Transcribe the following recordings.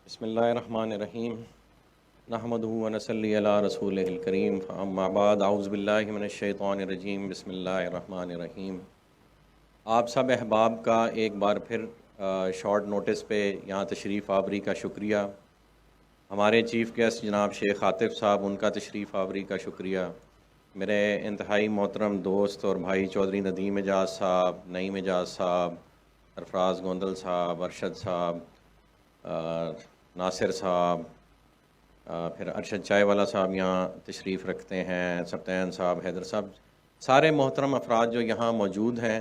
بسم اللہ الرحمن الرحیم نحمدہ ونصلی علی رسولہ الکریم اما بعد اعوذ باللہ من الشیطان الرجیم بسم اللہ الرحمن الرحیم۔ آپ سب احباب کا ایک بار پھر شارٹ نوٹس پہ یہاں تشریف آوری کا شکریہ۔ ہمارے چیف گیسٹ جناب شیخ عاطف صاحب، ان کا تشریف آوری کا شکریہ۔ میرے انتہائی محترم دوست اور بھائی چودھری ندیم اعجاز صاحب، نعیم اعجاز صاحب، سرفراز گوندل صاحب، ارشد صاحب، ناصر صاحب، پھر ارشد چائے والا صاحب یہاں تشریف رکھتے ہیں، سبتین صاحب، حیدر صاحب، سارے محترم افراد جو یہاں موجود ہیں،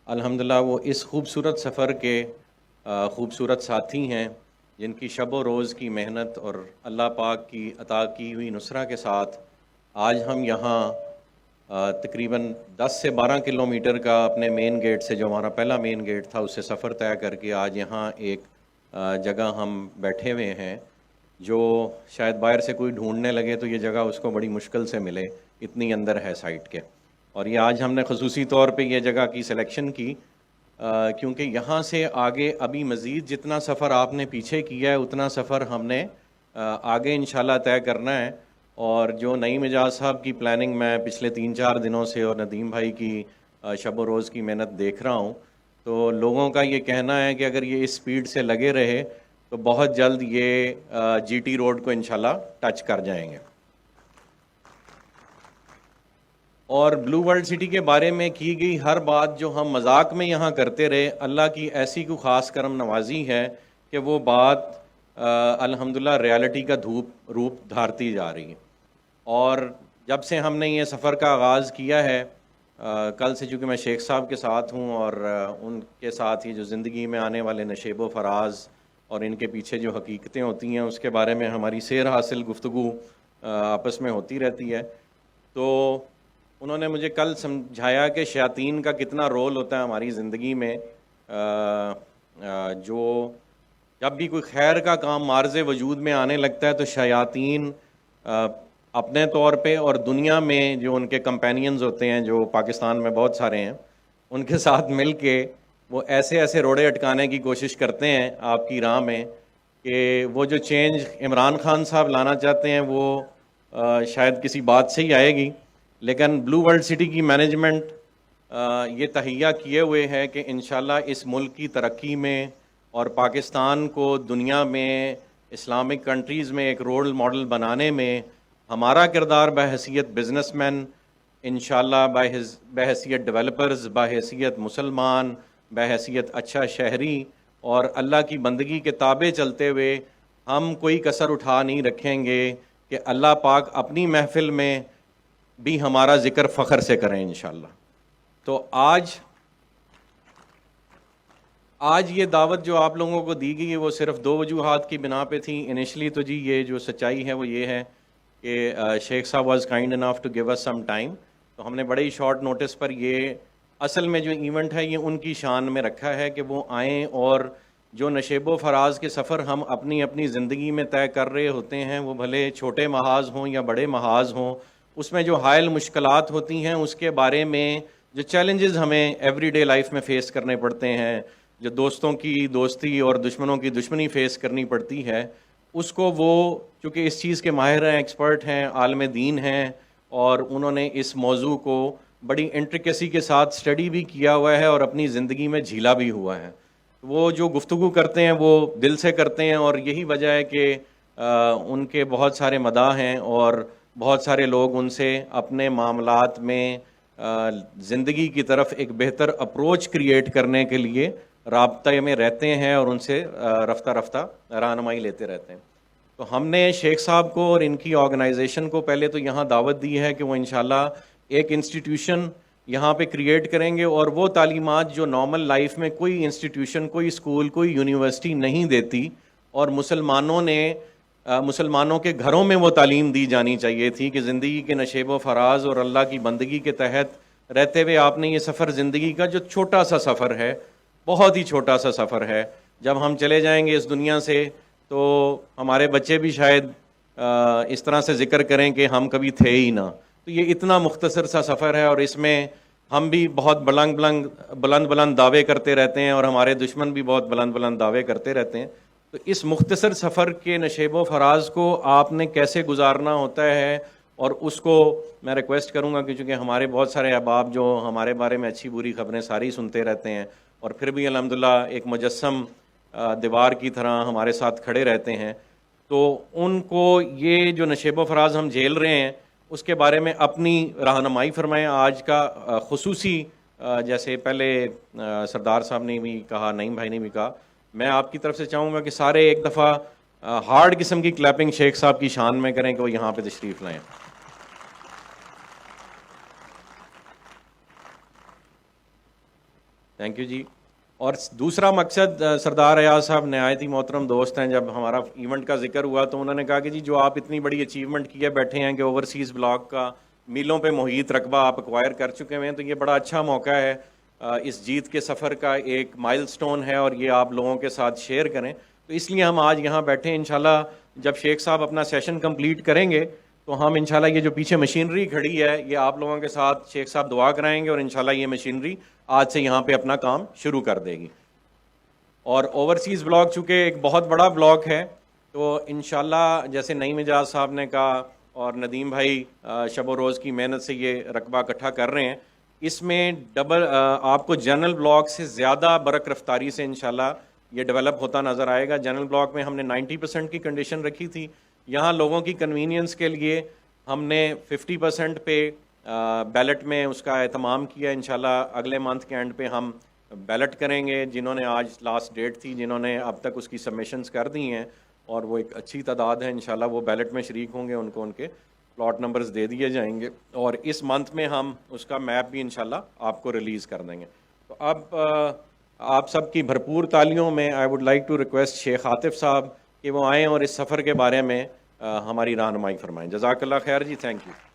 الحمدللہ وہ اس خوبصورت سفر کے خوبصورت ساتھی ہیں جن کی شب و روز کی محنت اور اللہ پاک کی عطا کی ہوئی نصرہ کے ساتھ آج ہم یہاں تقریباً 10 سے 12 کلومیٹر کا اپنے مین گیٹ سے، جو ہمارا پہلا مین گیٹ تھا، اس سے سفر طے کر کے آج یہاں ایک جگہ ہم بیٹھے ہوئے ہیں جو شاید باہر سے کوئی ڈھونڈنے لگے تو یہ جگہ اس کو بڑی مشکل سے ملے، اتنی اندر ہے سائٹ کے۔ اور یہ آج ہم نے خصوصی طور پہ یہ جگہ کی سلیکشن کی کیونکہ یہاں سے آگے ابھی مزید جتنا سفر آپ نے پیچھے کیا ہے اتنا سفر ہم نے آگے انشاءاللہ طے کرنا ہے۔ اور جو نعیم اعجاز صاحب کی پلاننگ میں پچھلے 3-4 دنوں سے اور ندیم بھائی کی شب و روز کی محنت دیکھ رہا ہوں، تو لوگوں کا یہ کہنا ہے کہ اگر یہ اس سپیڈ سے لگے رہے تو بہت جلد یہ جی ٹی روڈ کو انشاءاللہ ٹچ کر جائیں گے۔ اور بلو ورلڈ سٹی کے بارے میں کی گئی ہر بات جو ہم مذاق میں یہاں کرتے رہے، اللہ کی ایسی کوئی خاص کرم نوازی ہے کہ وہ بات الحمدللہ ریالٹی کا روپ دھارتی جا رہی ہے۔ اور جب سے ہم نے یہ سفر کا آغاز کیا ہے، کل سے چونکہ میں شیخ صاحب کے ساتھ ہوں اور ان کے ساتھ یہ جو زندگی میں آنے والے نشیب و فراز اور ان کے پیچھے جو حقیقتیں ہوتی ہیں اس کے بارے میں ہماری سیر حاصل گفتگو آپس میں ہوتی رہتی ہے، تو انہوں نے مجھے کل سمجھایا کہ شیاطین کا کتنا رول ہوتا ہے ہماری زندگی میں۔ جو جب بھی کوئی خیر کا کام معرض وجود میں آنے لگتا ہے تو شیاطین اپنے طور پہ اور دنیا میں جو ان کے کمپینینز ہوتے ہیں، جو پاکستان میں بہت سارے ہیں، ان کے ساتھ مل کے وہ ایسے ایسے روڑے اٹکانے کی کوشش کرتے ہیں آپ کی راہ میں کہ وہ جو چینج عمران خان صاحب لانا چاہتے ہیں وہ شاید کسی بات سے ہی آئے گی، لیکن بلو ورلڈ سٹی کی مینجمنٹ یہ تہیہ کیے ہوئے ہے کہ انشاءاللہ اس ملک کی ترقی میں اور پاکستان کو دنیا میں اسلامک کنٹریز میں ایک رول ماڈل بنانے میں ہمارا کردار بحیثیت بزنس مین، انشاءاللہ بحیثیت ڈیولپرز، بحیثیت مسلمان، بحیثیت اچھا شہری اور اللہ کی بندگی کے تابع چلتے ہوئے ہم کوئی کسر اٹھا نہیں رکھیں گے کہ اللہ پاک اپنی محفل میں بھی ہمارا ذکر فخر سے کریں انشاءاللہ۔ تو آج یہ دعوت جو آپ لوگوں کو دی گئی ہے وہ صرف 2 وجوہات کی بنا پہ تھی۔ انیشلی تو جی یہ جو سچائی ہے وہ یہ ہے کہ Sheikh sahab was kind enough to give us some time, تو ہم نے بڑے ہی شارٹ نوٹس پر یہ اصل میں جو ایونٹ ہے یہ ان کی شان میں رکھا ہے کہ وہ آئیں اور جو نشیب و فراز کے سفر ہم اپنی اپنی زندگی میں طے کر رہے ہوتے ہیں، وہ بھلے چھوٹے محاذ ہوں یا بڑے محاذ ہوں، اس میں جو حائل مشکلات ہوتی ہیں اس کے بارے میں جو چیلنجز ہمیں ایوری ڈے لائف میں فیس کرنے پڑتے ہیں، جو دوستوں کی دوستی اور دشمنوں کی دشمنی فیس کرنی پڑتی ہے، اس کو وہ چونکہ اس چیز کے ماہر ہیں، ایکسپرٹ ہیں، عالم دین ہیں، اور انہوں نے اس موضوع کو بڑی انٹریکیسی کے ساتھ اسٹڈی بھی کیا ہوا ہے اور اپنی زندگی میں جھیلا بھی ہوا ہے۔ وہ جو گفتگو کرتے ہیں وہ دل سے کرتے ہیں، اور یہی وجہ ہے کہ ان کے بہت سارے مداح ہیں اور بہت سارے لوگ ان سے اپنے معاملات میں زندگی کی طرف ایک بہتر اپروچ کریٹ کرنے کے لیے رابطے میں رہتے ہیں اور ان سے رفتہ رفتہ رہنمائی لیتے رہتے ہیں۔ تو ہم نے شیخ صاحب کو اور ان کی آرگنائزیشن کو پہلے تو یہاں دعوت دی ہے کہ وہ انشاءاللہ ایک انسٹیٹیوشن یہاں پہ کریٹ کریں گے، اور وہ تعلیمات جو نارمل لائف میں کوئی انسٹیٹیوشن، کوئی اسکول، کوئی یونیورسٹی نہیں دیتی، اور مسلمانوں کے گھروں میں وہ تعلیم دی جانی چاہیے تھی کہ زندگی کے نشیب و فراز اور اللہ کی بندگی کے تحت رہتے ہوئے آپ نے یہ سفر، زندگی کا جو چھوٹا سا سفر ہے، بہت ہی چھوٹا سا سفر ہے، جب ہم چلے جائیں گے اس دنیا سے تو ہمارے بچے بھی شاید اس طرح سے ذکر کریں کہ ہم کبھی تھے ہی نہ۔ تو یہ اتنا مختصر سا سفر ہے، اور اس میں ہم بھی بہت بلند بلند دعوے کرتے رہتے ہیں اور ہمارے دشمن بھی بہت بلند بلند دعوے کرتے رہتے ہیں، تو اس مختصر سفر کے نشیب و فراز کو آپ نے کیسے گزارنا ہوتا ہے، اور اس کو میں ریکویسٹ کروں گا کہ چونکہ ہمارے بہت سارے احباب جو ہمارے بارے میں اچھی بری خبریں ساری سنتے رہتے ہیں اور پھر بھی الحمدللہ ایک مجسم دیوار کی طرح ہمارے ساتھ کھڑے رہتے ہیں، تو ان کو یہ جو نشیب و فراز ہم جھیل رہے ہیں اس کے بارے میں اپنی رہنمائی فرمائیں. آج کا خصوصی جیسے پہلے سردار صاحب نے بھی کہا، نعیم بھائی نے بھی کہا، میں آپ کی طرف سے چاہوں گا کہ سارے ایک دفعہ ہارڈ قسم کی کلیپنگ شیخ صاحب کی شان میں کریں کہ وہ یہاں پہ تشریف لائیں. تھینک یو جی. اور دوسرا مقصد، سردار ایاز صاحب نہایت ہی محترم دوست ہیں، جب ہمارا ایونٹ کا ذکر ہوا تو انہوں نے کہا کہ جی جو آپ اتنی بڑی اچیومنٹ کیے بیٹھے ہیں کہ اوورسیز بلاک کا میلوں پہ محیط رقبہ آپ ایکوائر کر چکے ہیں، تو یہ بڑا اچھا موقع ہے، اس جیت کے سفر کا ایک مائل سٹون ہے، اور یہ آپ لوگوں کے ساتھ شیئر کریں. تو اس لیے ہم آج یہاں بیٹھے ہیں. انشاءاللہ جب شیخ صاحب اپنا سیشن کمپلیٹ کریں گے تو ہم انشاءاللہ یہ جو پیچھے مشینری کھڑی ہے یہ آپ لوگوں کے ساتھ شیخ صاحب دعا کرائیں گے، اور انشاءاللہ یہ مشینری آج سے یہاں پہ اپنا کام شروع کر دے گی. اور اوورسیز بلاک چونکہ ایک بہت بڑا بلاک ہے، تو انشاءاللہ جیسے نعیم اعجاز صاحب نے کہا اور ندیم بھائی شب و روز کی محنت سے یہ رقبہ اکٹھا کر رہے ہیں، اس میں ڈبل آپ کو جنرل بلاک سے زیادہ برق رفتاری سے انشاءاللہ یہ ڈیولپ ہوتا نظر آئے گا. جنرل بلاک میں ہم نے 90% کی کنڈیشن رکھی تھی، یہاں لوگوں کی کنوینئنس کے لیے ہم نے 50% پہ بیلٹ میں اس کا اہتمام کیا. انشاءاللہ اگلے منتھ کے اینڈ پہ ہم بیلٹ کریں گے. جنہوں نے آج لاسٹ ڈیٹ تھی، جنہوں نے اب تک اس کی سبمیشنز کر دی ہیں اور وہ ایک اچھی تعداد ہے، انشاءاللہ وہ بیلٹ میں شریک ہوں گے، ان کو ان کے پلاٹ نمبرز دے دیے جائیں گے، اور اس منتھ میں ہم اس کا میپ بھی انشاءاللہ آپ کو ریلیز کر دیں گے. تو اب آپ سب کی بھرپور تالیوں میں I would like to request Sheikh Atif صاحب کہ وہ آئیں اور اس سفر کے بارے میں ہماری رہنمائی فرمائیں. جزاک اللہ خیر جی. Thank you.